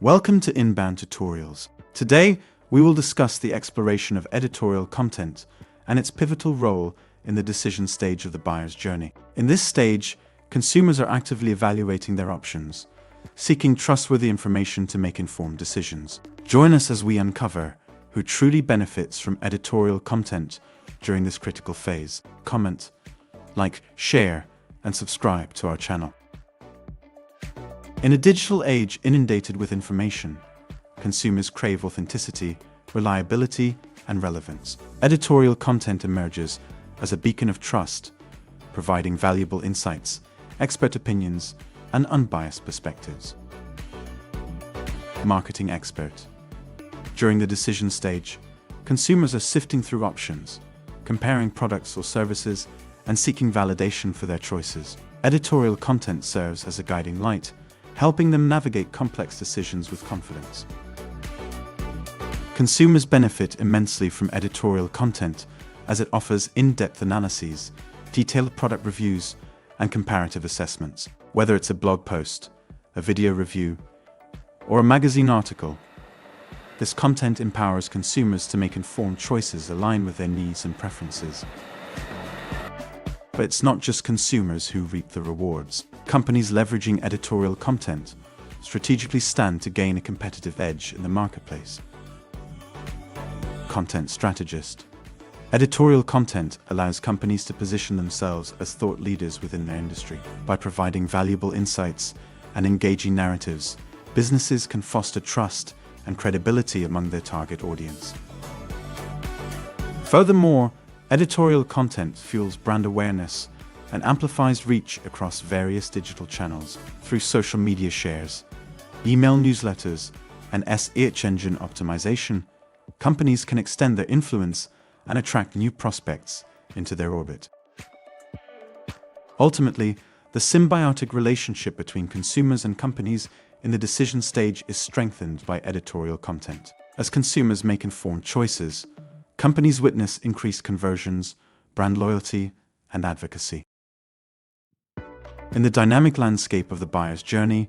Welcome to Inbound Tutorials. Today, we will discuss the exploration of editorial content and its pivotal role in the decision stage of the buyer's journey. In this stage, consumers are actively evaluating their options, seeking trustworthy information to make informed decisions. Join us as we uncover who truly benefits from editorial content during this critical phase. Comment, like, share, and subscribe to our channel. In a digital age inundated with information, consumers crave authenticity, reliability, and relevance. Editorial content emerges as a beacon of trust, providing valuable insights, expert opinions, and unbiased perspectives. Marketing expert. During the decision stage, consumers are sifting through options, comparing products or services, and seeking validation for their choices. Editorial content serves as a guiding light, helping them navigate complex decisions with confidence. Consumers benefit immensely from editorial content as it offers in-depth analyses, detailed product reviews, and comparative assessments. Whether it's a blog post, a video review, or a magazine article, this content empowers consumers to make informed choices aligned with their needs and preferences. But it's not just consumers who reap the rewards. Companies leveraging editorial content strategically stand to gain a competitive edge in the marketplace. Content strategist. Editorial content allows companies to position themselves as thought leaders within their industry. By providing valuable insights and engaging narratives, businesses can foster trust and credibility among their target audience. Furthermore, editorial content fuels brand awareness and amplifies reach across various digital channels. Through social media shares, email newsletters, and search engine optimization, companies can extend their influence and attract new prospects into their orbit. Ultimately, the symbiotic relationship between consumers and companies in the decision stage is strengthened by editorial content. As consumers make informed choices, companies witness increased conversions, brand loyalty, and advocacy. In the dynamic landscape of the buyer's journey,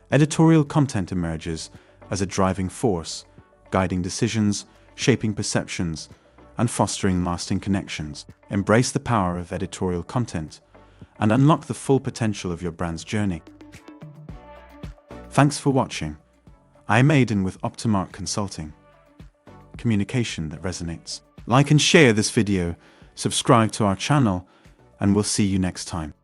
editorial content emerges as a driving force, guiding decisions, shaping perceptions, and fostering lasting connections. Embrace the power of editorial content and unlock the full potential of your brand's journey. Thanks for watching. I'm Aidan with Optimark Consulting. Communication that resonates. Like and share this video, subscribe to our channel, and we'll see you next time.